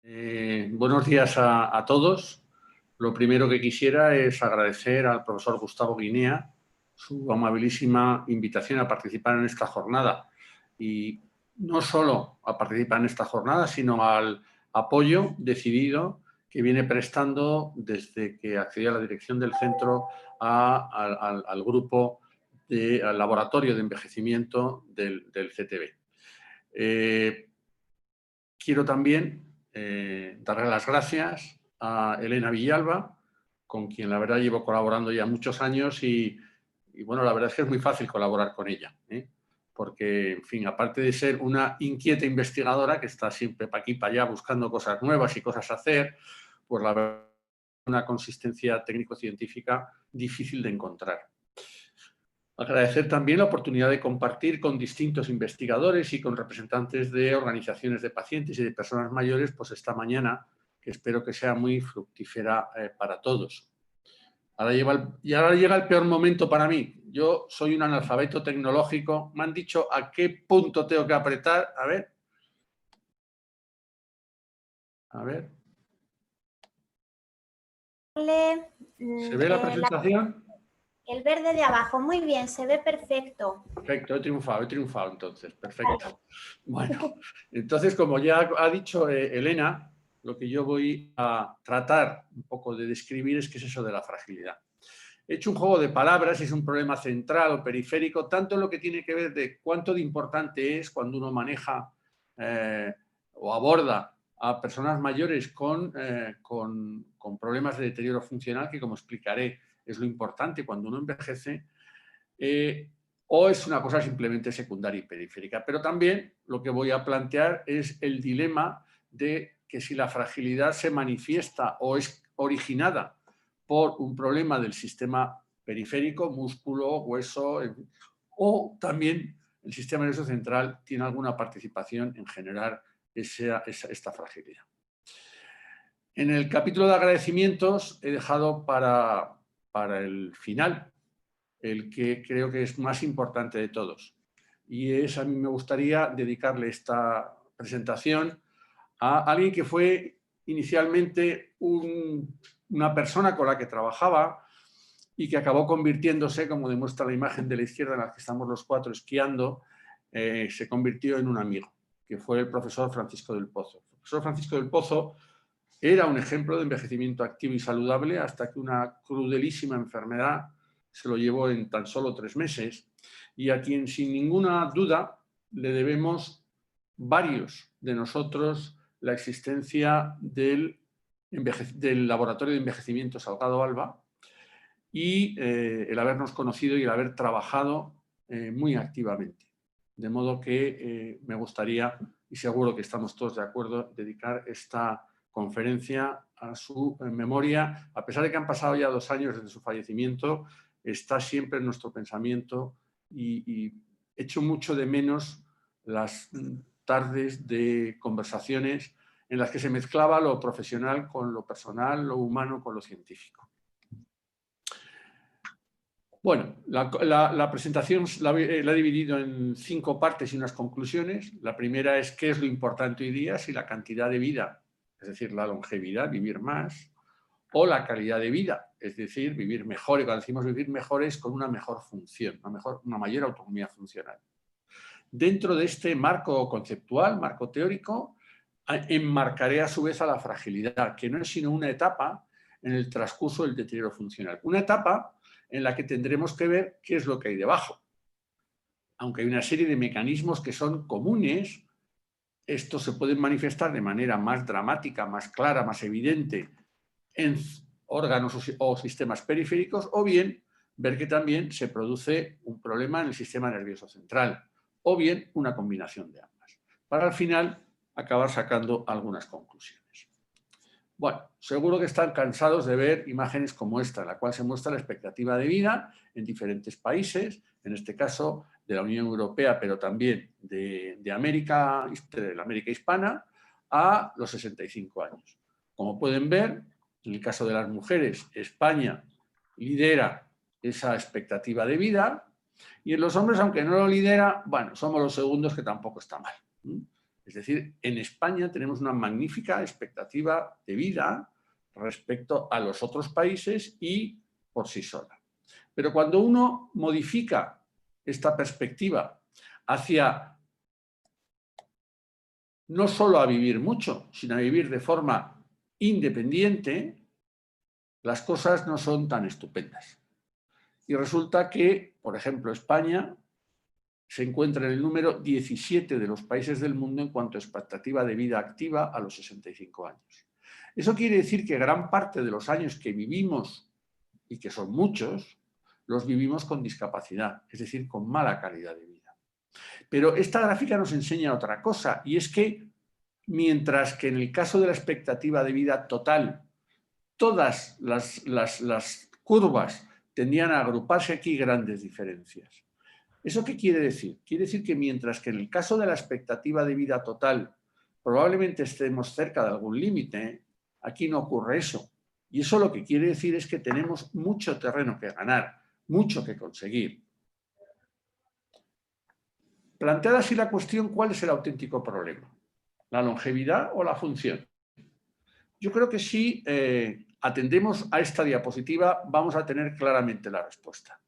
Buenos días a todos. Lo primero que quisiera es agradecer al profesor Gustavo Guinea su amabilísima invitación a participar en esta jornada. Y no solo a participar en esta jornada, sino al apoyo decidido que viene prestando desde que accedió a la dirección del centro al grupo, al laboratorio de envejecimiento del CTB. Quiero también darle las gracias a Elena Villalba, con quien la verdad llevo colaborando ya muchos años y bueno, la verdad es que es muy fácil colaborar con ella, porque, en fin, aparte de ser una inquieta investigadora que está siempre para aquí para allá buscando cosas nuevas y cosas a hacer, pues la verdad es una consistencia técnico-científica difícil de encontrar. Agradecer también la oportunidad de compartir con distintos investigadores y con representantes de organizaciones de pacientes y de personas mayores, pues esta mañana, que espero que sea muy fructífera para todos. Ahora llega el peor momento para mí. Yo soy un analfabeto tecnológico. Me han dicho a qué punto tengo que apretar. A ver. A ver. ¿Se ve la presentación? El verde de abajo, muy bien, se ve perfecto. Perfecto, he triunfado entonces, perfecto. Bueno, entonces como ya ha dicho Elena, lo que yo voy a tratar un poco de describir es qué es eso de la fragilidad. He hecho un juego de palabras, es un problema central o periférico, tanto en lo que tiene que ver de cuánto de importante es cuando uno maneja o aborda a personas mayores con problemas de deterioro funcional, que como explicaré es lo importante cuando uno envejece, o es una cosa simplemente secundaria y periférica. Pero también lo que voy a plantear es el dilema de que si la fragilidad se manifiesta o es originada por un problema del sistema periférico, músculo, hueso, o también el sistema nervioso central tiene alguna participación en generar esta fragilidad. En el capítulo de agradecimientos he dejado para el final el que creo que es más importante de todos. Y a mí me gustaría dedicarle esta presentación a alguien que fue inicialmente una persona con la que trabajaba y que acabó convirtiéndose, como demuestra la imagen de la izquierda en la que estamos los cuatro esquiando, se convirtió en un amigo, que fue el profesor Francisco del Pozo. El profesor Francisco del Pozo era un ejemplo de envejecimiento activo y saludable hasta que una crudelísima enfermedad se lo llevó en tan solo 3 meses y a quien sin ninguna duda le debemos varios de nosotros la existencia del Laboratorio de Envejecimiento Salgado Alba y el habernos conocido y el haber trabajado muy activamente. De modo que me gustaría, y seguro que estamos todos de acuerdo, dedicar esta conferencia a su memoria. A pesar de que han pasado ya 2 años desde su fallecimiento, está siempre en nuestro pensamiento y echo mucho de menos las tardes de conversaciones en las que se mezclaba lo profesional con lo personal, lo humano con lo científico. Bueno, la presentación la he dividido en 5 partes y unas conclusiones. La primera es qué es lo importante hoy día, si la cantidad de vida, es decir, la longevidad, vivir más, o la calidad de vida, es decir, vivir mejor. Y cuando decimos vivir mejor es con una mejor función, una mayor autonomía funcional. Dentro de este marco conceptual, marco teórico, enmarcaré a su vez a la fragilidad, que no es sino una etapa en el transcurso del deterioro funcional. Una etapa en la que tendremos que ver qué es lo que hay debajo. Aunque hay una serie de mecanismos que son comunes, estos se pueden manifestar de manera más dramática, más clara, más evidente en órganos o sistemas periféricos, o bien ver que también se produce un problema en el sistema nervioso central, o bien una combinación de ambas, para al final acabar sacando algunas conclusiones. Bueno, seguro que están cansados de ver imágenes como esta, en la cual se muestra la expectativa de vida en diferentes países, en este caso de la Unión Europea, pero también de la América hispana, a los 65 años. Como pueden ver, en el caso de las mujeres, España lidera esa expectativa de vida y en los hombres, aunque no lo lidera, bueno, somos los segundos, que tampoco está mal. Es decir, en España tenemos una magnífica expectativa de vida respecto a los otros países y por sí sola. Pero cuando uno modifica esta perspectiva hacia no solo a vivir mucho, sino a vivir de forma independiente, las cosas no son tan estupendas. Y resulta que, por ejemplo, España se encuentra en el número 17 de los países del mundo en cuanto a expectativa de vida activa a los 65 años. Eso quiere decir que gran parte de los años que vivimos, y que son muchos, los vivimos con discapacidad, es decir, con mala calidad de vida. Pero esta gráfica nos enseña otra cosa, y es que mientras que en el caso de la expectativa de vida total, todas las curvas tendían a agruparse, aquí grandes diferencias. ¿Eso qué quiere decir? Quiere decir que mientras que en el caso de la expectativa de vida total probablemente estemos cerca de algún límite, aquí no ocurre eso. Y eso lo que quiere decir es que tenemos mucho terreno que ganar, mucho que conseguir. Planteada así la cuestión, ¿cuál es el auténtico problema? ¿La longevidad o la función? Yo creo que si atendemos a esta diapositiva vamos a tener claramente la respuesta.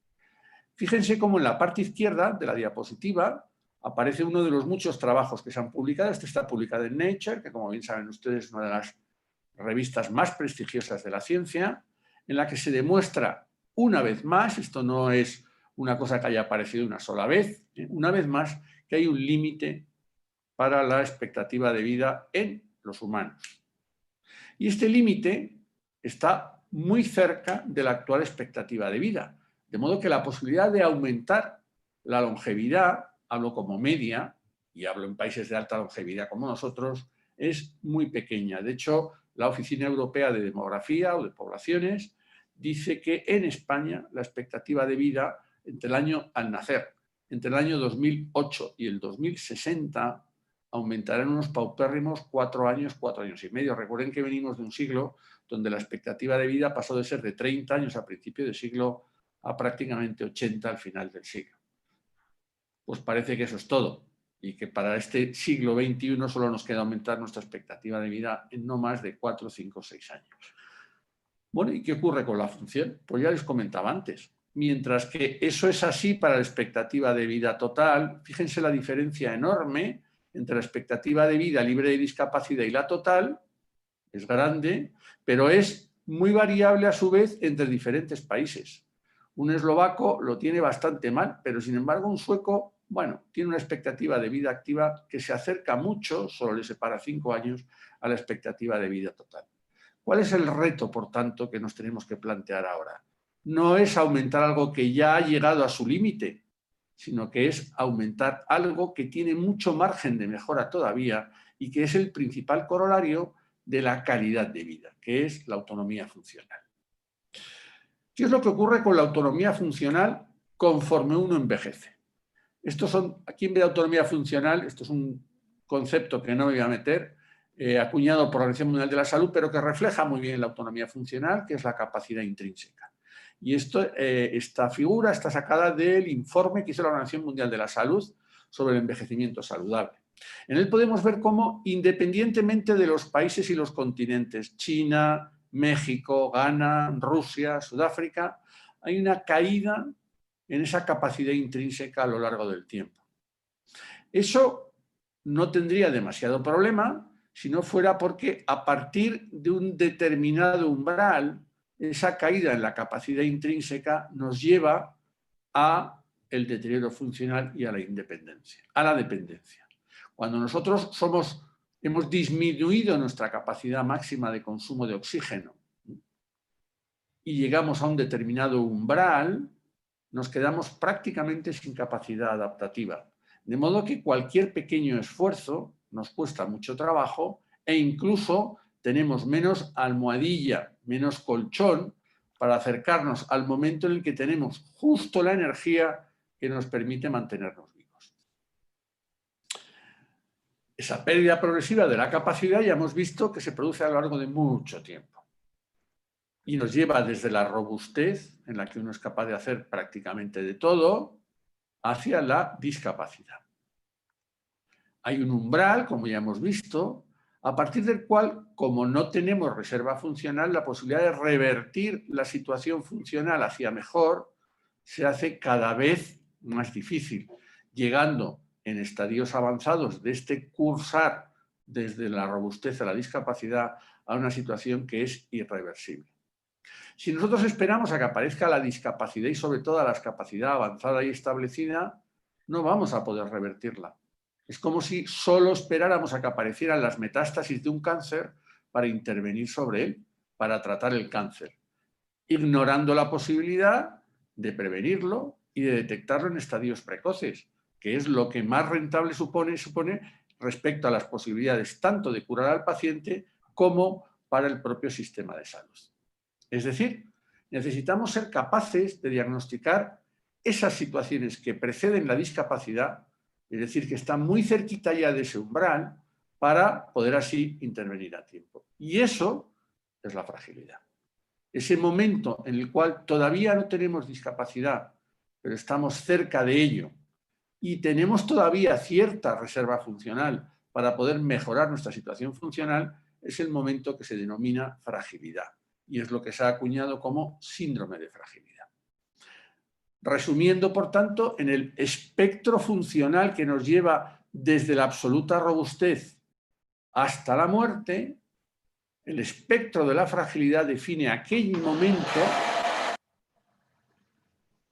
Fíjense cómo en la parte izquierda de la diapositiva aparece uno de los muchos trabajos que se han publicado. Este está publicado en Nature, que como bien saben ustedes es una de las revistas más prestigiosas de la ciencia, en la que se demuestra una vez más, esto no es una cosa que haya aparecido una sola vez, una vez más que hay un límite para la expectativa de vida en los humanos. Y este límite está muy cerca de la actual expectativa de vida. De modo que la posibilidad de aumentar la longevidad, hablo como media, y hablo en países de alta longevidad como nosotros, es muy pequeña. De hecho, la Oficina Europea de Demografía o de Poblaciones dice que en España la expectativa de vida entre el año al nacer, entre el año 2008 y el 2060, aumentarán unos paupérrimos 4 años y medio. Recuerden que venimos de un siglo donde la expectativa de vida pasó de ser de 30 años a principio de siglo a prácticamente 80 al final del siglo. Pues parece que eso es todo y que para este siglo XXI solo nos queda aumentar nuestra expectativa de vida en no más de 4, 5, 6 años. Bueno, ¿y qué ocurre con la función? Pues ya les comentaba antes. Mientras que eso es así para la expectativa de vida total, fíjense la diferencia enorme entre la expectativa de vida libre de discapacidad y la total, es grande, pero es muy variable a su vez entre diferentes países. Un eslovaco lo tiene bastante mal, pero sin embargo un sueco, bueno, tiene una expectativa de vida activa que se acerca mucho, solo le separa 5 años, a la expectativa de vida total. ¿Cuál es el reto, por tanto, que nos tenemos que plantear ahora? No es aumentar algo que ya ha llegado a su límite, sino que es aumentar algo que tiene mucho margen de mejora todavía y que es el principal corolario de la calidad de vida, que es la autonomía funcional. ¿Qué es lo que ocurre con la autonomía funcional conforme uno envejece? Aquí en vez de autonomía funcional, esto es un concepto que no me voy a meter, acuñado por la Organización Mundial de la Salud, pero que refleja muy bien la autonomía funcional, que es la capacidad intrínseca. Y esta figura está sacada del informe que hizo la Organización Mundial de la Salud sobre el envejecimiento saludable. En él podemos ver cómo, independientemente de los países y los continentes, China, México, Ghana, Rusia, Sudáfrica, hay una caída en esa capacidad intrínseca a lo largo del tiempo. Eso no tendría demasiado problema si no fuera porque a partir de un determinado umbral, esa caída en la capacidad intrínseca nos lleva a el deterioro funcional y a la independencia, a la dependencia. Cuando nosotros hemos disminuido nuestra capacidad máxima de consumo de oxígeno y llegamos a un determinado umbral, nos quedamos prácticamente sin capacidad adaptativa. De modo que cualquier pequeño esfuerzo nos cuesta mucho trabajo e incluso tenemos menos almohadilla, menos colchón para acercarnos al momento en el que tenemos justo la energía que nos permite mantenernos vivos. Esa pérdida progresiva de la capacidad ya hemos visto que se produce a lo largo de mucho tiempo y nos lleva desde la robustez, en la que uno es capaz de hacer prácticamente de todo, hacia la discapacidad. Hay un umbral, como ya hemos visto, a partir del cual, como no tenemos reserva funcional, la posibilidad de revertir la situación funcional hacia mejor se hace cada vez más difícil, llegando en estadios avanzados de este cursar desde la robustez a la discapacidad a una situación que es irreversible. Si nosotros esperamos a que aparezca la discapacidad y sobre todo a la discapacidad avanzada y establecida, no vamos a poder revertirla. Es como si solo esperáramos a que aparecieran las metástasis de un cáncer para intervenir sobre él, para tratar el cáncer, ignorando la posibilidad de prevenirlo y de detectarlo en estadios precoces, que es lo que más rentable supone respecto a las posibilidades tanto de curar al paciente como para el propio sistema de salud. Es decir, necesitamos ser capaces de diagnosticar esas situaciones que preceden la discapacidad, es decir, que están muy cerquita ya de ese umbral, para poder así intervenir a tiempo. Y eso es la fragilidad. Ese momento en el cual todavía no tenemos discapacidad, pero estamos cerca de ello y tenemos todavía cierta reserva funcional para poder mejorar nuestra situación funcional, es el momento que se denomina fragilidad y es lo que se ha acuñado como síndrome de fragilidad. Resumiendo, por tanto, en el espectro funcional que nos lleva desde la absoluta robustez hasta la muerte, el espectro de la fragilidad define aquel momento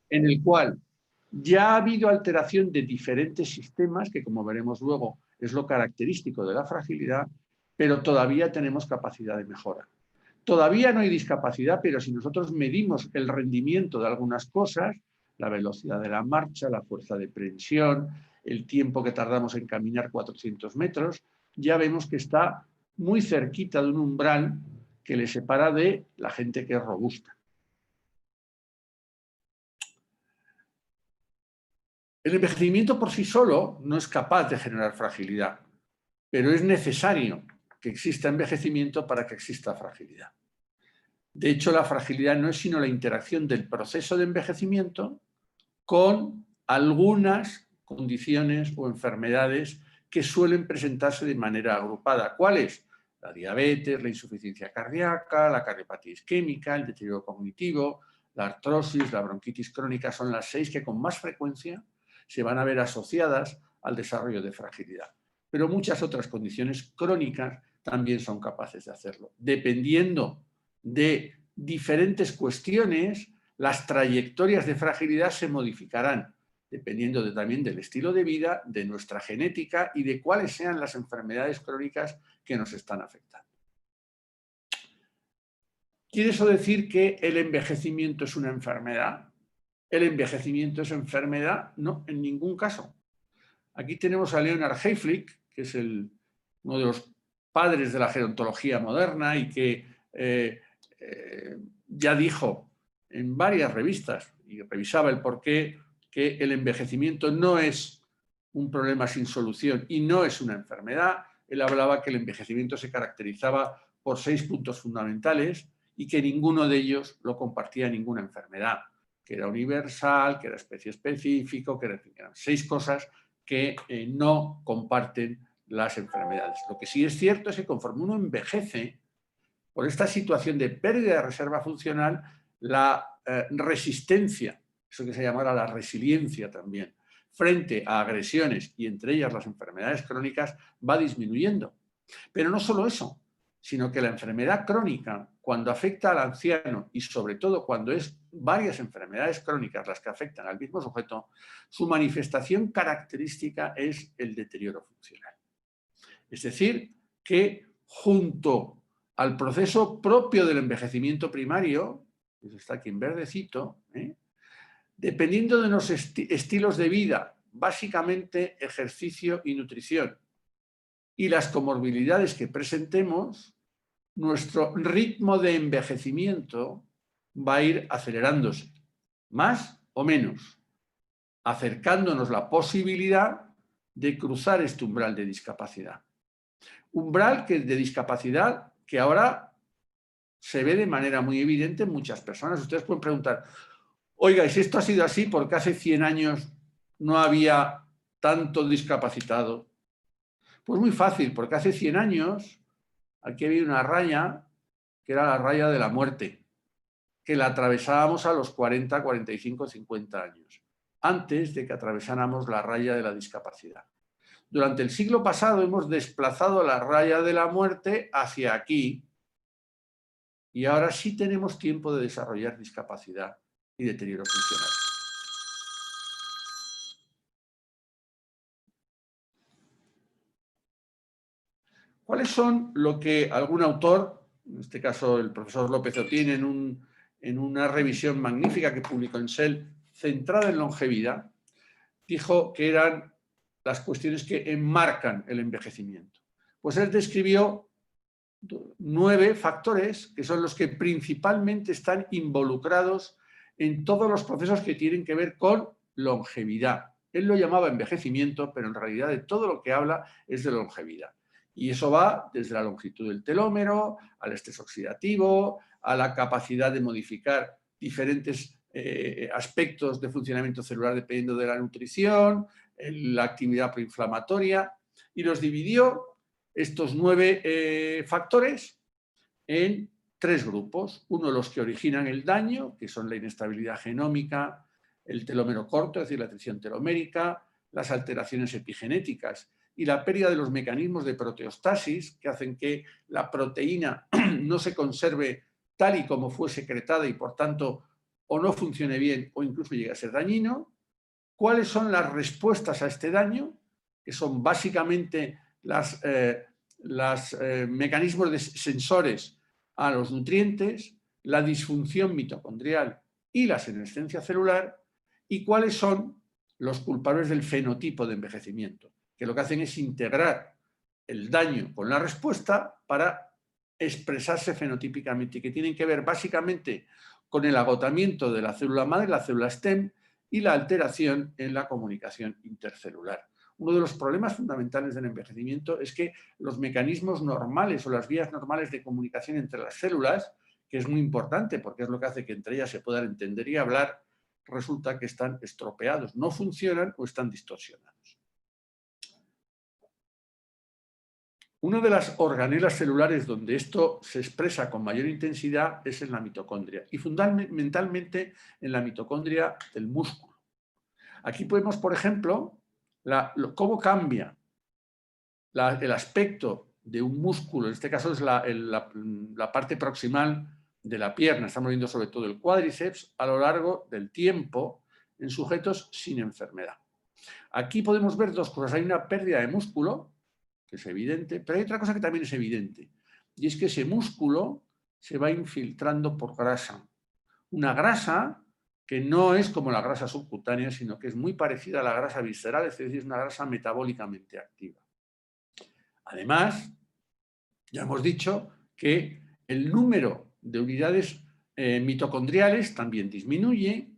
en el cual ya ha habido alteración de diferentes sistemas, que como veremos luego es lo característico de la fragilidad, pero todavía tenemos capacidad de mejora. Todavía no hay discapacidad, pero si nosotros medimos el rendimiento de algunas cosas, la velocidad de la marcha, la fuerza de prensión, el tiempo que tardamos en caminar 400 metros, ya vemos que está muy cerquita de un umbral que le separa de la gente que es robusta. El envejecimiento por sí solo no es capaz de generar fragilidad, pero es necesario que exista envejecimiento para que exista fragilidad. De hecho, la fragilidad no es sino la interacción del proceso de envejecimiento con algunas condiciones o enfermedades que suelen presentarse de manera agrupada. ¿Cuáles? La diabetes, la insuficiencia cardíaca, la cardiopatía isquémica, el deterioro cognitivo, la artrosis, la bronquitis crónica, son las 6 que con más frecuencia se van a ver asociadas al desarrollo de fragilidad. Pero muchas otras condiciones crónicas también son capaces de hacerlo. Dependiendo de diferentes cuestiones, las trayectorias de fragilidad se modificarán, dependiendo también del estilo de vida, de nuestra genética y de cuáles sean las enfermedades crónicas que nos están afectando. ¿Quiere eso decir que el envejecimiento es una enfermedad? ¿El envejecimiento es enfermedad? No, en ningún caso. Aquí tenemos a Leonard Hayflick, que es uno de los padres de la gerontología moderna y que ya dijo en varias revistas y revisaba el porqué que el envejecimiento no es un problema sin solución y no es una enfermedad. Él hablaba que el envejecimiento se caracterizaba por 6 puntos fundamentales y que ninguno de ellos lo compartía ninguna enfermedad, que era universal, que era especie específico, que eran 6 cosas que no comparten las enfermedades. Lo que sí es cierto es que conforme uno envejece, por esta situación de pérdida de reserva funcional, la resistencia, eso que se llamará la resiliencia también, frente a agresiones y entre ellas las enfermedades crónicas, va disminuyendo. Pero no solo eso, sino que la enfermedad crónica, cuando afecta al anciano y sobre todo cuando es varias enfermedades crónicas las que afectan al mismo sujeto, su manifestación característica es el deterioro funcional. Es decir, que junto al proceso propio del envejecimiento primario, eso está aquí en verdecito, dependiendo de los estilos de vida, básicamente ejercicio y nutrición, y las comorbilidades que presentemos, nuestro ritmo de envejecimiento va a ir acelerándose, más o menos, acercándonos la posibilidad de cruzar este umbral de discapacidad. Umbral de discapacidad que ahora se ve de manera muy evidente en muchas personas. Ustedes pueden preguntar, oiga, ¿y si esto ha sido así porque hace 100 años no había tanto discapacitado Pues muy fácil, porque hace 100 años aquí había una raya que era la raya de la muerte, que la atravesábamos a los 40, 45, 50 años, antes de que atravesáramos la raya de la discapacidad. Durante el siglo pasado hemos desplazado la raya de la muerte hacia aquí y ahora sí tenemos tiempo de desarrollar discapacidad y deterioro funcional. ¿Cuáles son lo que algún autor, en este caso el profesor López Otín, en una revisión magnífica que publicó en SEL, centrada en longevidad, dijo que eran las cuestiones que enmarcan el envejecimiento? Pues él describió 9 factores que son los que principalmente están involucrados en todos los procesos que tienen que ver con longevidad. Él lo llamaba envejecimiento, pero en realidad de todo lo que habla es de longevidad. Y eso va desde la longitud del telómero, al estrés oxidativo, a la capacidad de modificar diferentes aspectos de funcionamiento celular dependiendo de la nutrición, la actividad proinflamatoria, y los dividió estos 9 factores en 3 grupos. Uno, los que originan el daño, que son la inestabilidad genómica, el telómero corto, es decir, la attrición telomérica, las alteraciones epigenéticas y la pérdida de los mecanismos de proteostasis que hacen que la proteína no se conserve tal y como fue secretada y por tanto o no funcione bien o incluso llegue a ser dañino. ¿Cuáles son las respuestas a este daño? Que son básicamente los mecanismos de sensores a los nutrientes, la disfunción mitocondrial y la senescencia celular, y cuáles son los culpables del fenotipo de envejecimiento, que lo que hacen es integrar el daño con la respuesta para expresarse fenotípicamente, y que tienen que ver básicamente con el agotamiento de la célula madre, la célula stem, y la alteración en la comunicación intercelular. Uno de los problemas fundamentales del envejecimiento es que los mecanismos normales o las vías normales de comunicación entre las células, que es muy importante porque es lo que hace que entre ellas se puedan entender y hablar, resulta que están estropeados, no funcionan o están distorsionados. Una de las organelas celulares donde esto se expresa con mayor intensidad es en la mitocondria y fundamentalmente en la mitocondria del músculo. Aquí podemos, por ejemplo, cómo cambia el aspecto de un músculo, en este caso es la parte proximal de la pierna, estamos viendo sobre todo el cuádriceps, a lo largo del tiempo en sujetos sin enfermedad. Aquí podemos ver 2 cosas. Hay una pérdida de músculo, que es evidente, pero hay otra cosa que también es evidente, y es que ese músculo se va infiltrando por grasa. Una grasa que no es como la grasa subcutánea, sino que es muy parecida a la grasa visceral, es decir, es una grasa metabólicamente activa. Además, ya hemos dicho que el número de unidades mitocondriales también disminuye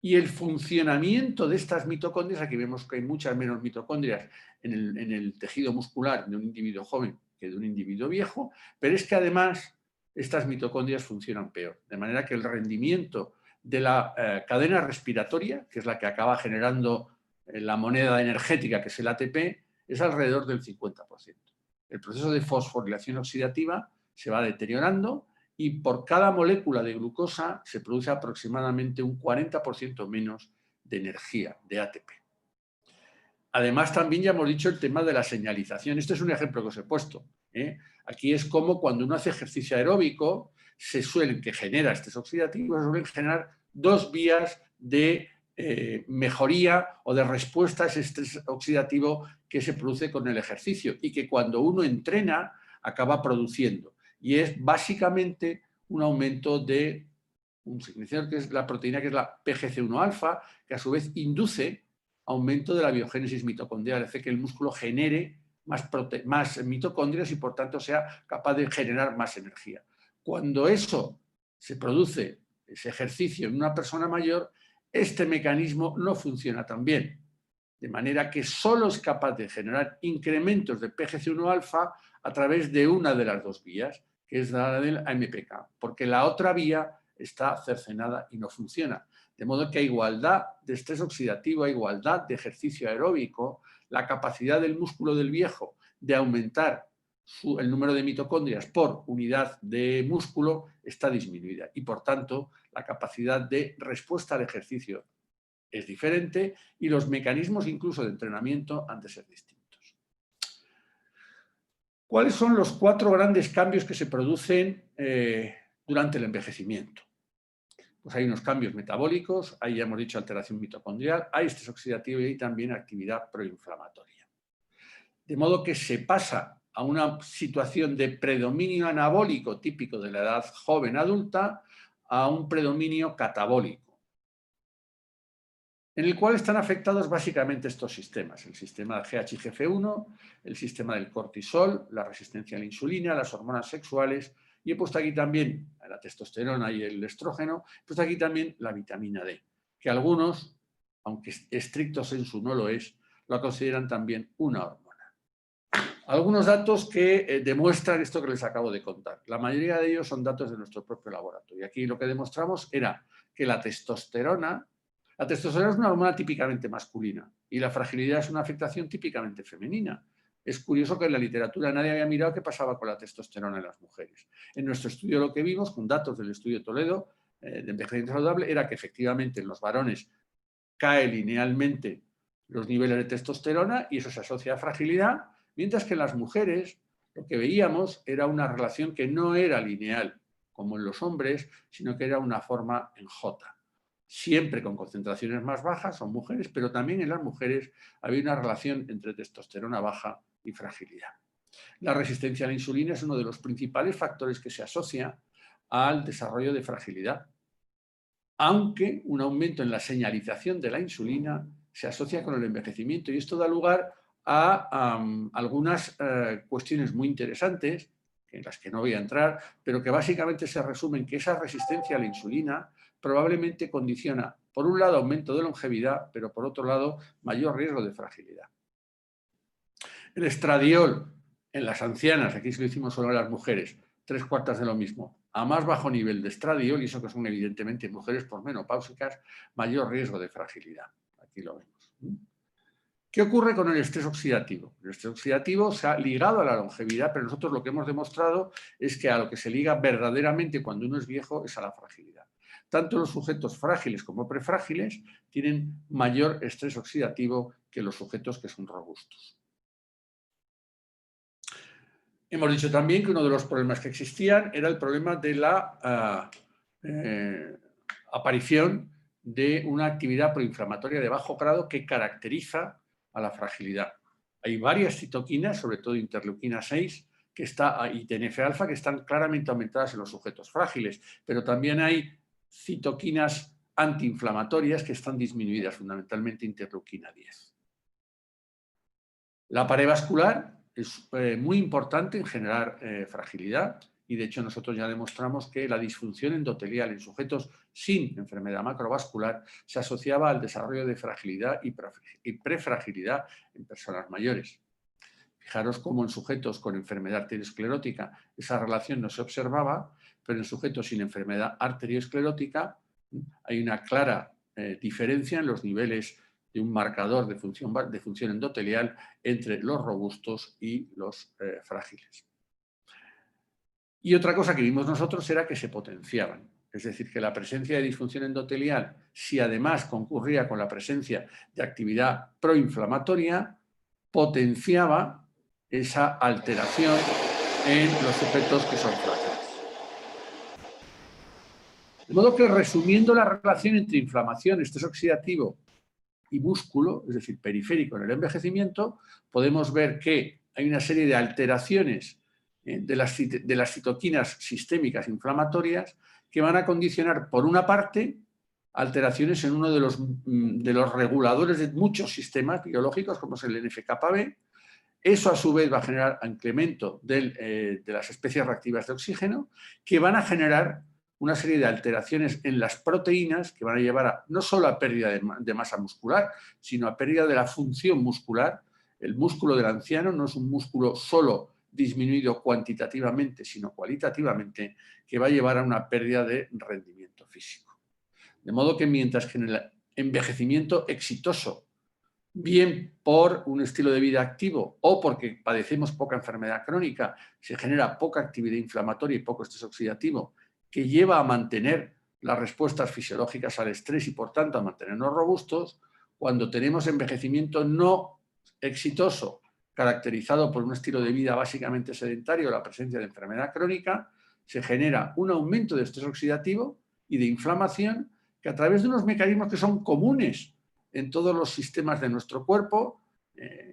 y el funcionamiento de estas mitocondrias, aquí vemos que hay muchas menos mitocondrias en el tejido muscular de un individuo joven que de un individuo viejo, pero es que además estas mitocondrias funcionan peor, de manera que el rendimiento de la cadena respiratoria, que es la que acaba generando la moneda energética, que es el ATP, es alrededor del 50%. El proceso de fosforilación oxidativa se va deteriorando y por cada molécula de glucosa se produce aproximadamente un 40% menos de energía, de ATP. Además, también ya hemos dicho el tema de la señalización. Este es un ejemplo que os he puesto. Aquí es como cuando uno hace ejercicio aeróbico, que genera estrés oxidativo, se suelen generar 2 vías de mejoría o de respuesta a ese estrés oxidativo que se produce con el ejercicio y que cuando uno entrena acaba produciendo. Y es básicamente un aumento de un significador que es la proteína que es la PGC1-alfa, que a su vez induce aumento de la biogénesis mitocondrial, hace que el músculo genere más mitocondrias y por tanto sea capaz de generar más energía. Cuando eso se produce, ese ejercicio en una persona mayor, este mecanismo no funciona tan bien. De manera que solo es capaz de generar incrementos de PGC1-alfa a través de una de las 2 vías, que es la del AMPK, porque la otra vía está cercenada y no funciona. De modo que a igualdad de estrés oxidativo, a igualdad de ejercicio aeróbico, la capacidad del músculo del viejo de aumentar el número de mitocondrias por unidad de músculo está disminuida y, por tanto, la capacidad de respuesta al ejercicio es diferente y los mecanismos incluso de entrenamiento han de ser distintos. ¿Cuáles son los 4 grandes cambios que se producen durante el envejecimiento? Pues hay unos cambios metabólicos, ahí ya hemos dicho alteración mitocondrial, hay estrés oxidativo y hay también actividad proinflamatoria. De modo que se pasa a una situación de predominio anabólico típico de la edad joven adulta a un predominio catabólico, en el cual están afectados básicamente estos sistemas: el sistema GH-IGF-1, el sistema del cortisol, la resistencia a la insulina, las hormonas sexuales, y he puesto aquí también la testosterona y el estrógeno, he puesto aquí también la vitamina D, que algunos, aunque estricto sensu no lo es, lo consideran también una hormona. Algunos datos que demuestran esto que les acabo de contar. La mayoría de ellos son datos de nuestro propio laboratorio. Aquí lo que demostramos era que la testosterona es una hormona típicamente masculina y la fragilidad es una afectación típicamente femenina. Es curioso que en la literatura nadie había mirado qué pasaba con la testosterona en las mujeres. En nuestro estudio lo que vimos, con datos del estudio de Toledo, de envejecimiento saludable, era que efectivamente en los varones cae linealmente los niveles de testosterona y eso se asocia a fragilidad, mientras que en las mujeres lo que veíamos era una relación que no era lineal, como en los hombres, sino que era una forma en J. Siempre con concentraciones más bajas, son mujeres, pero también en las mujeres había una relación entre testosterona baja y fragilidad. La resistencia a la insulina es uno de los principales factores que se asocia al desarrollo de fragilidad, aunque un aumento en la señalización de la insulina se asocia con el envejecimiento, y esto da lugar a algunas cuestiones muy interesantes, en las que no voy a entrar, pero que básicamente se resumen que esa resistencia a la insulina probablemente condiciona, por un lado, aumento de longevidad, pero por otro lado, mayor riesgo de fragilidad. El estradiol en las ancianas, aquí sí lo hicimos solo en las mujeres, 3/4 de lo mismo. A más bajo nivel de estradiol, y eso que son evidentemente mujeres posmenopáusicas, mayor riesgo de fragilidad. Aquí lo vemos. ¿Qué ocurre con el estrés oxidativo? El estrés oxidativo se ha ligado a la longevidad, pero nosotros lo que hemos demostrado es que a lo que se liga verdaderamente cuando uno es viejo es a la fragilidad. Tanto los sujetos frágiles como prefrágiles tienen mayor estrés oxidativo que los sujetos que son robustos. Hemos dicho también que uno de los problemas que existían era el problema de la aparición de una actividad proinflamatoria de bajo grado que caracteriza a la fragilidad. Hay varias citoquinas, sobre todo interleuquina 6 y TNF-alfa, que están claramente aumentadas en los sujetos frágiles, pero también hay citoquinas antiinflamatorias que están disminuidas, fundamentalmente interleuquina 10. La pared vascular es muy importante en generar fragilidad, y de hecho nosotros ya demostramos que la disfunción endotelial en sujetos sin enfermedad macrovascular se asociaba al desarrollo de fragilidad y prefragilidad en personas mayores. Fijaros cómo en sujetos con enfermedad arteriosclerótica esa relación no se observaba, pero en sujetos sin enfermedad arteriosclerótica hay una clara diferencia en los niveles de un marcador de función endotelial entre los robustos y los frágiles. Y otra cosa que vimos nosotros era que se potenciaban. Es decir, que la presencia de disfunción endotelial, si además concurría con la presencia de actividad proinflamatoria, potenciaba esa alteración en los sujetos que son frágiles. De modo que, resumiendo la relación entre inflamación, estrés oxidativo y músculo, es decir, periférico en el envejecimiento, podemos ver que hay una serie de alteraciones de las citoquinas sistémicas inflamatorias que van a condicionar, por una parte, alteraciones en uno de los reguladores de muchos sistemas biológicos, como es el NF-κB. Eso, a su vez, va a generar incremento de las especies reactivas de oxígeno, que van a generar una serie de alteraciones en las proteínas que van a llevar no solo a pérdida de masa muscular, sino a pérdida de la función muscular. El músculo del anciano no es un músculo solo disminuido cuantitativamente, sino cualitativamente, que va a llevar a una pérdida de rendimiento físico. De modo que, mientras que en el envejecimiento exitoso bien por un estilo de vida activo o porque padecemos poca enfermedad crónica, se genera poca actividad inflamatoria y poco estrés oxidativo, que lleva a mantener las respuestas fisiológicas al estrés y, por tanto, a mantenernos robustos. Cuando tenemos envejecimiento no exitoso, caracterizado por un estilo de vida básicamente sedentario, la presencia de enfermedad crónica, se genera un aumento de estrés oxidativo y de inflamación que, a través de unos mecanismos que son comunes en todos los sistemas de nuestro cuerpo,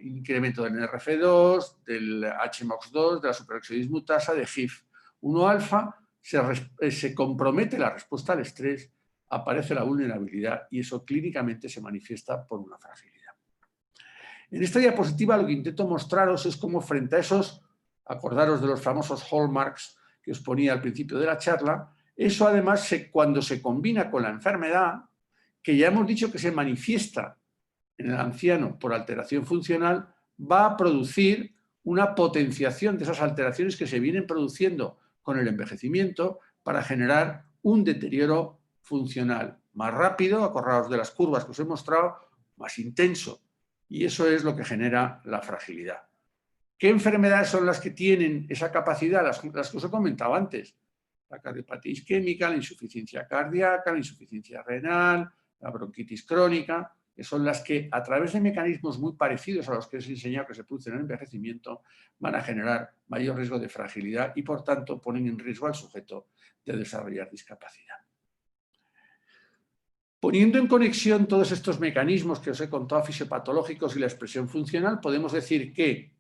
incremento del NRF2, del HMOX2, de la superoxidasa dismutasa, de GIF1-alfa, se compromete la respuesta al estrés, aparece la vulnerabilidad y eso clínicamente se manifiesta por una fragilidad. En esta diapositiva lo que intento mostraros es cómo, frente a esos, acordaros de los famosos hallmarks que os ponía al principio de la charla, eso además cuando se combina con la enfermedad, que ya hemos dicho que se manifiesta en el anciano por alteración funcional, va a producir una potenciación de esas alteraciones que se vienen produciendo con el envejecimiento para generar un deterioro funcional más rápido, acordaos de las curvas que os he mostrado, más intenso. Y eso es lo que genera la fragilidad. ¿Qué enfermedades son las que tienen esa capacidad? Las que os he comentado antes. La cardiopatía isquémica, la insuficiencia cardíaca, la insuficiencia renal, la bronquitis crónica, que son las que, a través de mecanismos muy parecidos a los que os he enseñado que se producen en el envejecimiento, van a generar mayor riesgo de fragilidad y, por tanto, ponen en riesgo al sujeto de desarrollar discapacidad. Poniendo en conexión todos estos mecanismos que os he contado, fisiopatológicos y la expresión funcional, podemos decir que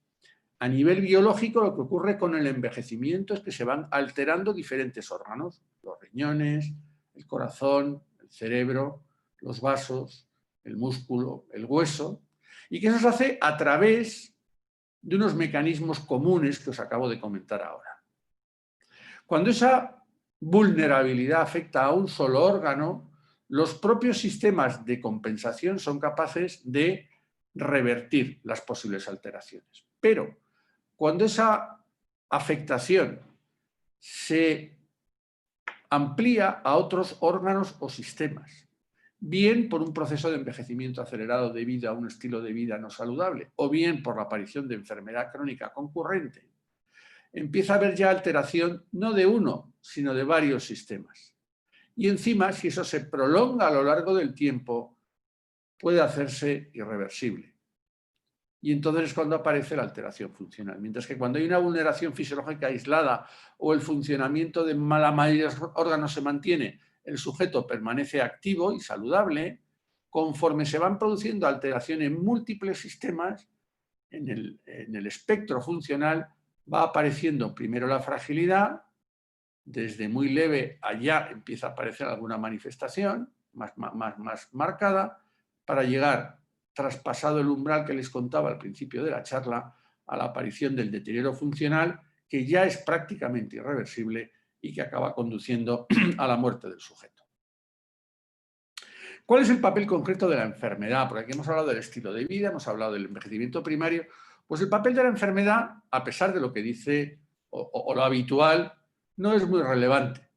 a nivel biológico lo que ocurre con el envejecimiento es que se van alterando diferentes órganos, los riñones, el corazón, el cerebro, los vasos, el músculo, el hueso, y que eso se hace a través de unos mecanismos comunes que os acabo de comentar ahora. Cuando esa vulnerabilidad afecta a un solo órgano, los propios sistemas de compensación son capaces de revertir las posibles alteraciones. Pero cuando esa afectación se amplía a otros órganos o sistemas, bien por un proceso de envejecimiento acelerado debido a un estilo de vida no saludable, o bien por la aparición de enfermedad crónica concurrente, empieza a haber ya alteración no de uno, sino de varios sistemas. Y encima, si eso se prolonga a lo largo del tiempo, puede hacerse irreversible. Y entonces es cuando aparece la alteración funcional. Mientras que cuando hay una vulneración fisiológica aislada o el funcionamiento de la mayoría de los órganos se mantiene, el sujeto permanece activo y saludable, conforme se van produciendo alteraciones en múltiples sistemas, en el espectro funcional va apareciendo primero la fragilidad, desde muy leve allá empieza a aparecer alguna manifestación más marcada, para llegar, traspasado el umbral que les contaba al principio de la charla, a la aparición del deterioro funcional, que ya es prácticamente irreversible y que acaba conduciendo a la muerte del sujeto. ¿Cuál es el papel concreto de la enfermedad? Porque aquí hemos hablado del estilo de vida, hemos hablado del envejecimiento primario. Pues el papel de la enfermedad, a pesar de lo que dice o lo habitual, no es muy relevante.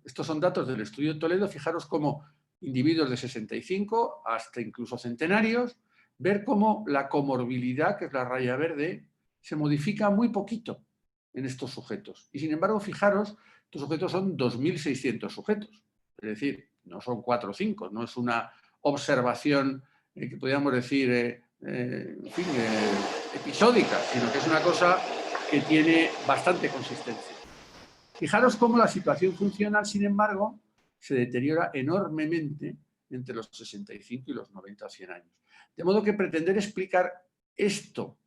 Estos son datos del estudio de Toledo. Fijaros cómo individuos de 65 hasta incluso centenarios, ver cómo la comorbilidad, que es la raya verde, se modifica muy poquito en estos sujetos. Y sin embargo, fijaros, estos sujetos son 2.600 sujetos. Es decir, no son 4 o 5, no es una observación que podríamos decir episódica, sino que es una cosa que tiene bastante consistencia. Fijaros cómo la situación funcional, sin embargo, se deteriora enormemente entre los 65 y los 90 o 100 años. De modo que pretender explicar esto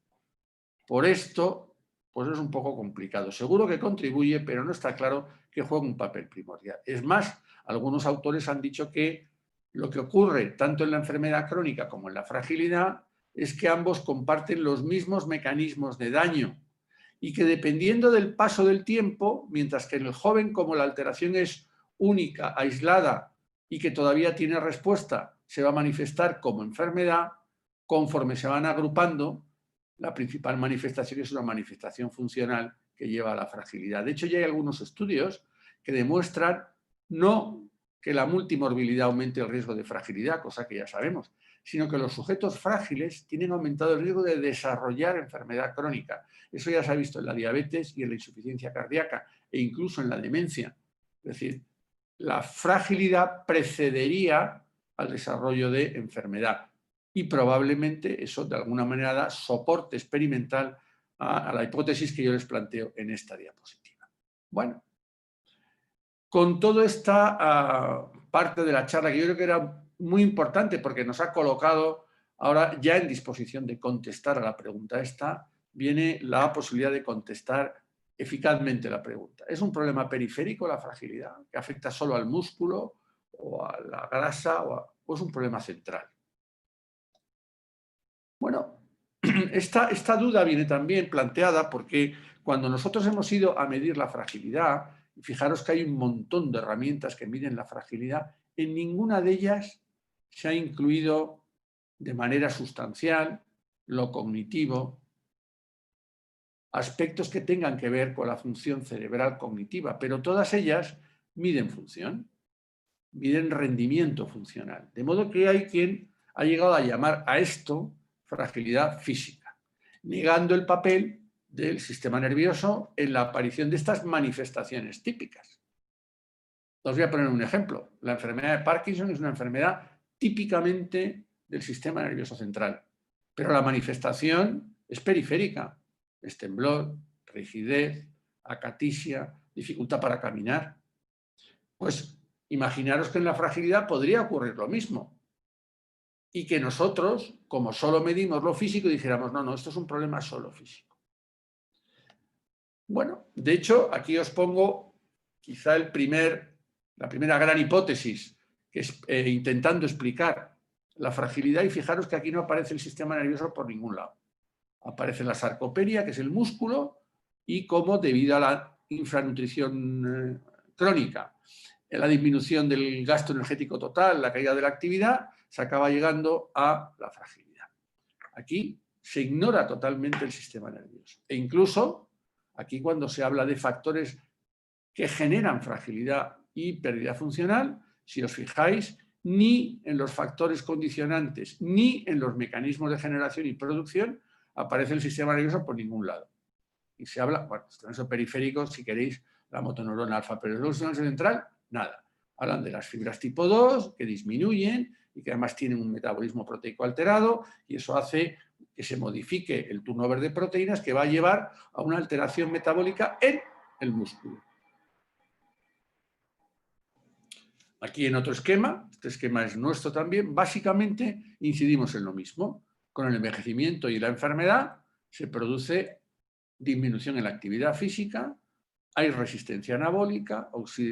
por esto, pues es un poco complicado. Seguro que contribuye, pero no está claro que juegue un papel primordial. Es más, algunos autores han dicho que lo que ocurre tanto en la enfermedad crónica como en la fragilidad es que ambos comparten los mismos mecanismos de daño y que, dependiendo del paso del tiempo, mientras que en el joven, como la alteración es única, aislada y que todavía tiene respuesta, se va a manifestar como enfermedad, conforme se van agrupando, la principal manifestación es una manifestación funcional que lleva a la fragilidad. De hecho, ya hay algunos estudios que demuestran no que la multimorbilidad aumente el riesgo de fragilidad, cosa que ya sabemos, sino que los sujetos frágiles tienen aumentado el riesgo de desarrollar enfermedad crónica. Eso ya se ha visto en la diabetes y en la insuficiencia cardíaca e incluso en la demencia. Es decir, la fragilidad precedería al desarrollo de enfermedad y probablemente eso de alguna manera da soporte experimental a la hipótesis que yo les planteo en esta diapositiva. Bueno, con toda esta parte de la charla que yo creo que era muy importante porque nos ha colocado ahora ya en disposición de contestar a la pregunta esta, viene la posibilidad de contestar eficazmente la pregunta. ¿Es un problema periférico la fragilidad que afecta solo al músculo o a la grasa o es un problema central? Bueno, esta duda viene también planteada porque cuando nosotros hemos ido a medir la fragilidad, y fijaros que hay un montón de herramientas que miden la fragilidad, en ninguna de ellas se ha incluido de manera sustancial lo cognitivo, aspectos que tengan que ver con la función cerebral cognitiva, pero todas ellas miden función, miden rendimiento funcional. De modo que hay quien ha llegado a llamar a esto fragilidad física, negando el papel del sistema nervioso en la aparición de estas manifestaciones típicas. Os voy a poner un ejemplo. La enfermedad de Parkinson es una enfermedad típicamente del sistema nervioso central, pero la manifestación es periférica. Es temblor, rigidez, acatisia, dificultad para caminar. Pues imaginaros que en la fragilidad podría ocurrir lo mismo. Y que nosotros, como solo medimos lo físico, dijéramos, no, esto es un problema solo físico. Bueno, de hecho, aquí os pongo quizá la primera gran hipótesis, que es intentando explicar la fragilidad, y fijaros que aquí no aparece el sistema nervioso por ningún lado. Aparece la sarcopenia, que es el músculo, y cómo debido a la infranutrición crónica, en la disminución del gasto energético total, la caída de la actividad, se acaba llegando a la fragilidad. Aquí se ignora totalmente el sistema nervioso. E incluso, aquí cuando se habla de factores que generan fragilidad y pérdida funcional, si os fijáis, ni en los factores condicionantes, ni en los mecanismos de generación y producción aparece el sistema nervioso por ningún lado. Y se habla, bueno, sistema periférico, si queréis, la motoneurona alfa, pero el sistema central, nada. Hablan de las fibras tipo 2, que disminuyen y que además tienen un metabolismo proteico alterado, y eso hace que se modifique el turnover de proteínas que va a llevar a una alteración metabólica en el músculo. Aquí en otro esquema, este esquema es nuestro también, básicamente incidimos en lo mismo. Con el envejecimiento y la enfermedad se produce disminución en la actividad física, hay resistencia anabólica,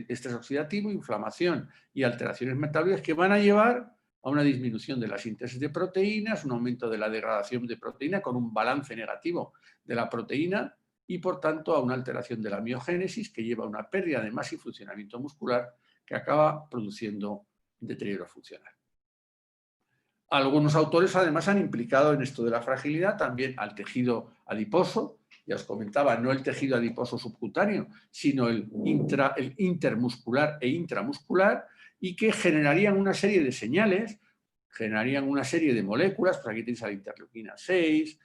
estrés oxidativo, inflamación y alteraciones metabólicas que van a llevar a una disminución de la síntesis de proteínas, un aumento de la degradación de proteína con un balance negativo de la proteína y, por tanto, a una alteración de la miogénesis que lleva a una pérdida de masa y funcionamiento muscular que acaba produciendo deterioro funcional. Algunos autores, además, han implicado en esto de la fragilidad también al tejido adiposo. Ya os comentaba, no el tejido adiposo subcutáneo, sino el intermuscular e intramuscular, y que generarían una serie de señales, generarían una serie de moléculas, pues aquí tenéis a la interleuquina 6,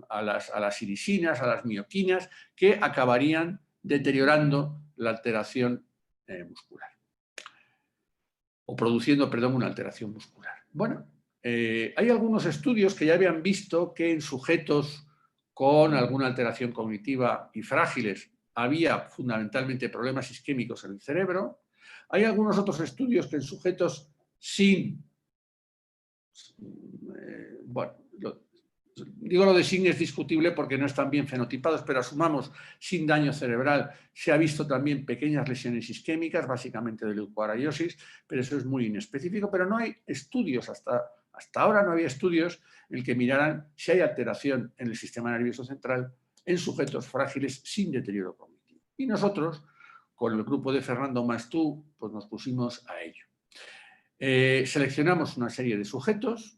a las irisinas, a las mioquinas, que acabarían deteriorando la alteración muscular. O produciendo, perdón, una alteración muscular. Bueno, hay algunos estudios que ya habían visto que en sujetos con alguna alteración cognitiva y frágiles había fundamentalmente problemas isquémicos en el cerebro. Hay algunos otros estudios que en sujetos sin, bueno, digo lo de sin es discutible porque no están bien fenotipados, pero asumamos sin daño cerebral, se ha visto también pequeñas lesiones isquémicas, básicamente de leucoariosis, pero eso es muy inespecífico, pero no hay estudios, hasta ahora no había estudios en el que miraran si hay alteración en el sistema nervioso central en sujetos frágiles sin deterioro cognitivo. Y nosotros, con el grupo de Fernando Mastú, pues nos pusimos a ello. Seleccionamos una serie de sujetos.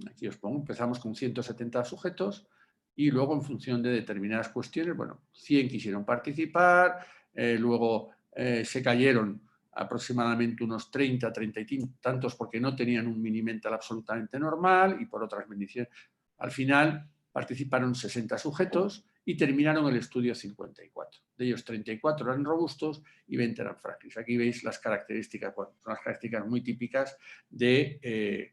Aquí os pongo, empezamos con 170 sujetos y luego en función de determinadas cuestiones, bueno, 100 quisieron participar, luego se cayeron aproximadamente unos 30, 30 y tantos, porque no tenían un mini-mental absolutamente normal y por otras mediciones. Al final participaron 60 sujetos y terminaron el estudio 54. De ellos 34 eran robustos y 20 eran frágiles. Aquí veis las características, bueno, son las características muy típicas de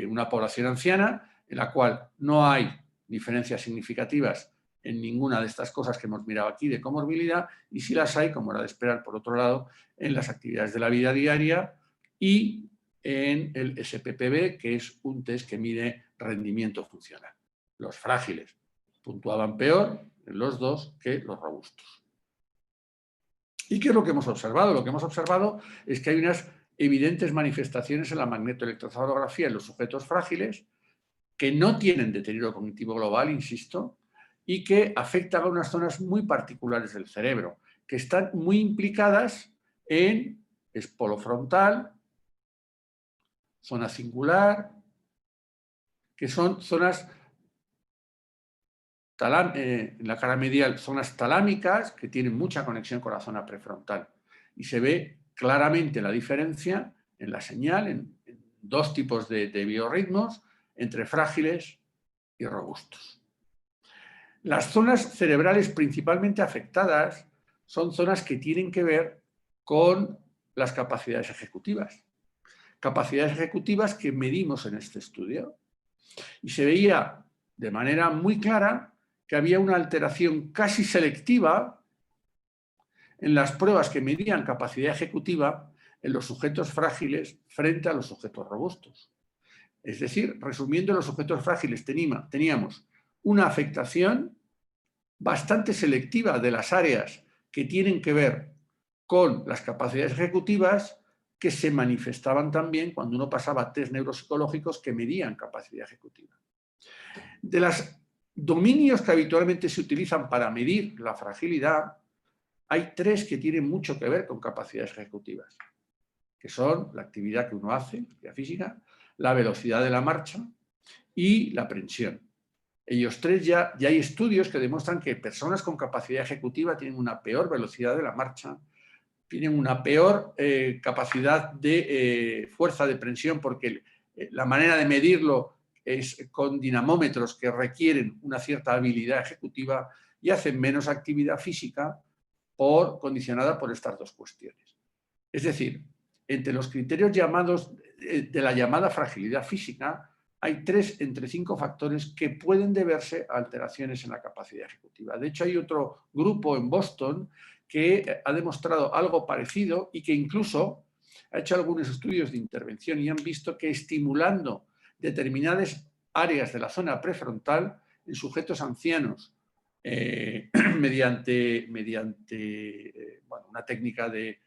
una población anciana en la cual no hay diferencias significativas en ninguna de estas cosas que hemos mirado aquí de comorbilidad, y si las hay, como era de esperar por otro lado, en las actividades de la vida diaria y en el SPPB, que es un test que mide rendimiento funcional. Los frágiles puntuaban peor en los dos que los robustos. ¿Y qué es lo que hemos observado? Lo que hemos observado es que hay unas evidentes manifestaciones en la magnetoelectroencefalografía en los sujetos frágiles que no tienen deterioro cognitivo global, insisto, y que afectan a unas zonas muy particulares del cerebro, que están muy implicadas en espolo frontal, zona cingular, que son zonas en la cara medial, zonas talámicas que tienen mucha conexión con la zona prefrontal. Y se ve claramente la diferencia en la señal, en dos tipos de biorritmos, entre frágiles y robustos. Las zonas cerebrales principalmente afectadas son zonas que tienen que ver con las capacidades ejecutivas. Capacidades ejecutivas que medimos en este estudio. Y se veía de manera muy clara que había una alteración casi selectiva en las pruebas que medían capacidad ejecutiva en los sujetos frágiles frente a los sujetos robustos. Es decir, resumiendo, en los sujetos frágiles teníamos una afectación bastante selectiva de las áreas que tienen que ver con las capacidades ejecutivas, que se manifestaban también cuando uno pasaba test neuropsicológicos que medían capacidad ejecutiva. De los dominios que habitualmente se utilizan para medir la fragilidad, hay tres que tienen mucho que ver con capacidades ejecutivas, que son la actividad que uno hace, actividad física, la velocidad de la marcha y la prensión. Ellos tres ya hay estudios que demuestran que personas con capacidad ejecutiva tienen una peor velocidad de la marcha, tienen una peor capacidad de fuerza de prensión, porque la manera de medirlo es con dinamómetros que requieren una cierta habilidad ejecutiva, y hacen menos actividad física condicionada por estas dos cuestiones. Es decir, entre los criterios llamados de la llamada fragilidad física, hay 3 entre 5 factores que pueden deberse a alteraciones en la capacidad ejecutiva. De hecho, hay otro grupo en Boston que ha demostrado algo parecido y que incluso ha hecho algunos estudios de intervención y han visto que estimulando determinadas áreas de la zona prefrontal en sujetos ancianos mediante bueno, una técnica de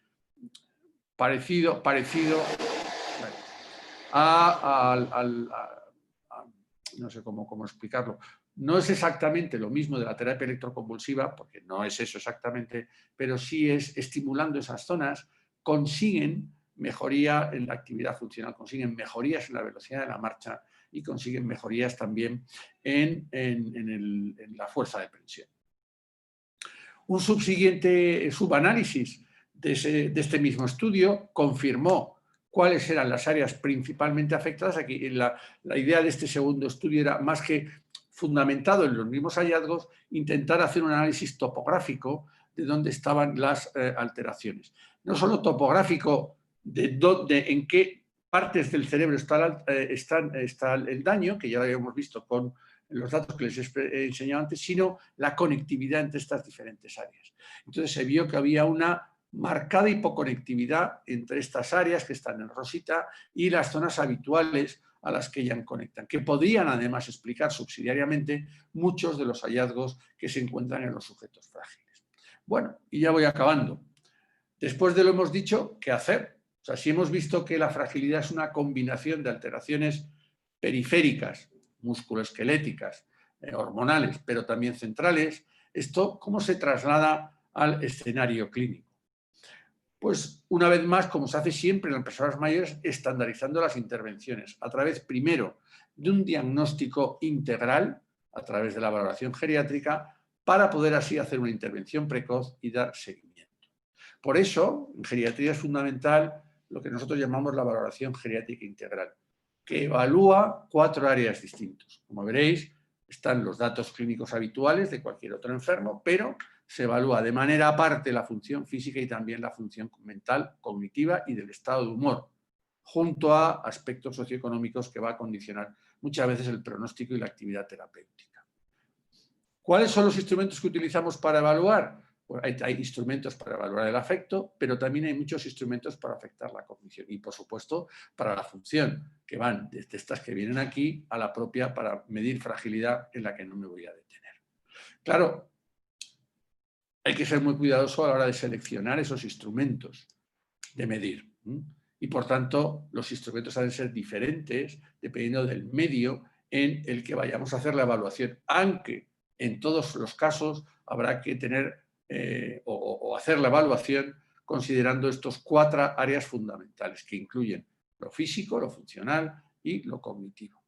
parecido no sé cómo explicarlo. No es exactamente lo mismo de la terapia electroconvulsiva, porque no es eso exactamente, pero sí es estimulando esas zonas, consiguen mejoría en la actividad funcional, consiguen mejorías en la velocidad de la marcha y consiguen mejorías también en la fuerza de prensión. Un subanálisis de este mismo estudio confirmó cuáles eran las áreas principalmente afectadas. Aquí la idea de este segundo estudio era, más que fundamentado en los mismos hallazgos, intentar hacer un análisis topográfico de dónde estaban las alteraciones. No solo topográfico en qué partes del cerebro está el daño, que ya lo habíamos visto con los datos que les he enseñado antes, sino la conectividad entre estas diferentes áreas. Entonces se vio que había una marcada hipoconectividad entre estas áreas que están en rosita y las zonas habituales a las que ya conectan, que podrían además explicar subsidiariamente muchos de los hallazgos que se encuentran en los sujetos frágiles. Bueno, y ya voy acabando. Después de lo hemos dicho, ¿qué hacer? O sea, si hemos visto que la fragilidad es una combinación de alteraciones periféricas, musculoesqueléticas, hormonales, pero también centrales, ¿esto cómo se traslada al escenario clínico? Pues una vez más, como se hace siempre en las personas mayores, estandarizando las intervenciones a través, primero, de un diagnóstico integral, a través de la valoración geriátrica, para poder así hacer una intervención precoz y dar seguimiento. Por eso, en geriatría es fundamental lo que nosotros llamamos la valoración geriátrica integral, que evalúa 4 áreas distintas. Como veréis, están los datos clínicos habituales de cualquier otro enfermo, pero se evalúa de manera aparte la función física y también la función mental, cognitiva y del estado de humor, junto a aspectos socioeconómicos que va a condicionar muchas veces el pronóstico y la actividad terapéutica. ¿Cuáles son los instrumentos que utilizamos para evaluar? Pues hay instrumentos para evaluar el afecto, pero también hay muchos instrumentos para afectar la cognición y, por supuesto, para la función, que van desde estas que vienen aquí a la propia para medir fragilidad, en la que no me voy a detener. Claro, hay que ser muy cuidadoso a la hora de seleccionar esos instrumentos de medir. Y, por tanto, los instrumentos han de ser diferentes dependiendo del medio en el que vayamos a hacer la evaluación, aunque en todos los casos habrá que tener o hacer la evaluación considerando estos 4 áreas fundamentales que incluyen lo físico, lo funcional y lo cognitivo.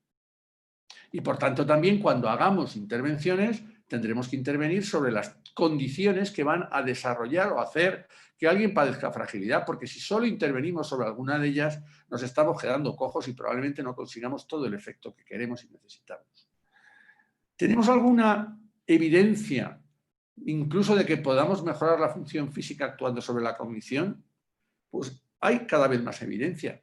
Y, por tanto, también cuando hagamos intervenciones tendremos que intervenir sobre las condiciones que van a desarrollar o hacer que alguien padezca fragilidad, porque si solo intervenimos sobre alguna de ellas nos estamos quedando cojos y probablemente no consigamos todo el efecto que queremos y necesitamos. ¿Tenemos alguna evidencia incluso de que podamos mejorar la función física actuando sobre la cognición? Pues hay cada vez más evidencia.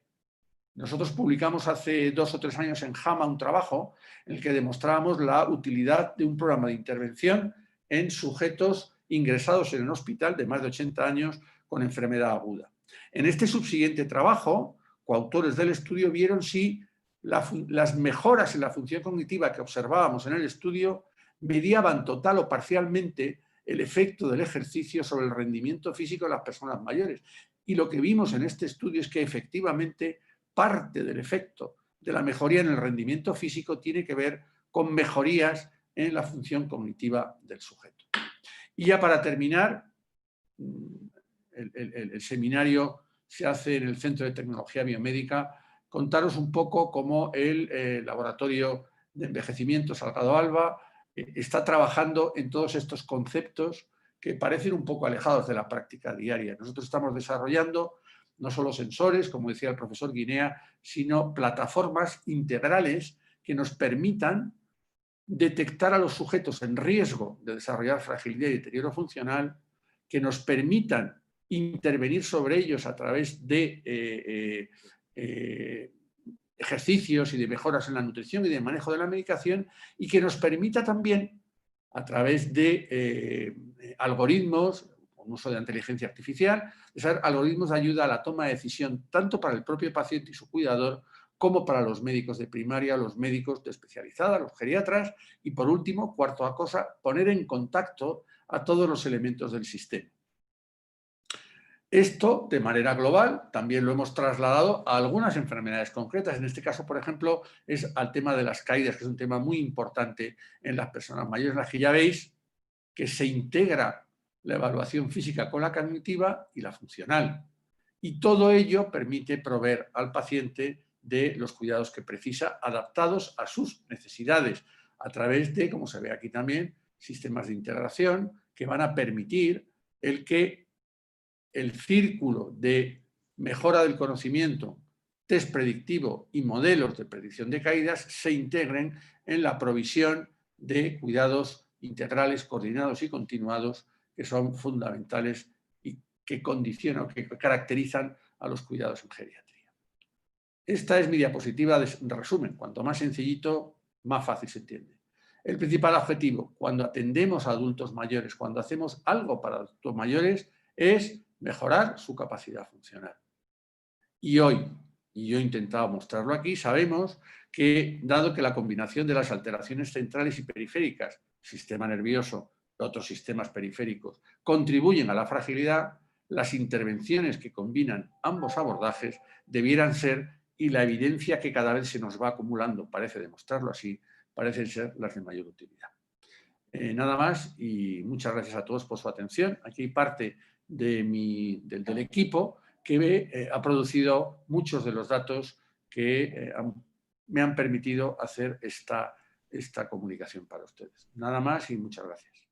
Nosotros publicamos hace 2 o 3 años en JAMA un trabajo en el que demostrábamos la utilidad de un programa de intervención en sujetos ingresados en un hospital de más de 80 años con enfermedad aguda. En este subsiguiente trabajo, coautores del estudio vieron si las mejoras en la función cognitiva que observábamos en el estudio mediaban total o parcialmente el efecto del ejercicio sobre el rendimiento físico de las personas mayores. Y lo que vimos en este estudio es que efectivamente parte del efecto de la mejoría en el rendimiento físico tiene que ver con mejorías en la función cognitiva del sujeto. Y ya para terminar, el seminario se hace en el Centro de Tecnología Biomédica, contaros un poco cómo el Laboratorio de Envejecimiento Salgado Alba está trabajando en todos estos conceptos que parecen un poco alejados de la práctica diaria. Nosotros estamos desarrollando no solo sensores, como decía el profesor Guinea, sino plataformas integrales que nos permitan detectar a los sujetos en riesgo de desarrollar fragilidad y deterioro funcional, que nos permitan intervenir sobre ellos a través de ejercicios y de mejoras en la nutrición y de manejo de la medicación, y que nos permita también, a través de algoritmos, con uso de inteligencia artificial, usar algoritmos de ayuda a la toma de decisión, tanto para el propio paciente y su cuidador, como para los médicos de primaria, los médicos de especializada, los geriatras, y por último, cuarta cosa, poner en contacto a todos los elementos del sistema. Esto, de manera global, también lo hemos trasladado a algunas enfermedades concretas. En este caso, por ejemplo, es al tema de las caídas, que es un tema muy importante en las personas mayores, en las que ya veis que se integra la evaluación física con la cognitiva y la funcional. Y todo ello permite proveer al paciente de los cuidados que precisa, adaptados a sus necesidades, a través de, como se ve aquí también, sistemas de integración que van a permitir el que el círculo de mejora del conocimiento, test predictivo y modelos de predicción de caídas se integren en la provisión de cuidados integrales, coordinados y continuados que son fundamentales y que condicionan, que caracterizan a los cuidados en geriatría. Esta es mi diapositiva de resumen. Cuanto más sencillito, más fácil se entiende. El principal objetivo, cuando atendemos a adultos mayores, cuando hacemos algo para adultos mayores, es mejorar su capacidad funcional. Y hoy, y yo he intentado mostrarlo aquí, sabemos que, dado que la combinación de las alteraciones centrales y periféricas, sistema nervioso, otros sistemas periféricos, contribuyen a la fragilidad, las intervenciones que combinan ambos abordajes debieran ser, y la evidencia que cada vez se nos va acumulando parece demostrarlo así, parecen ser las de mayor utilidad. Nada más y muchas gracias a todos por su atención. Aquí hay parte del equipo que ha producido muchos de los datos que me han permitido hacer esta comunicación para ustedes. Nada más y muchas gracias.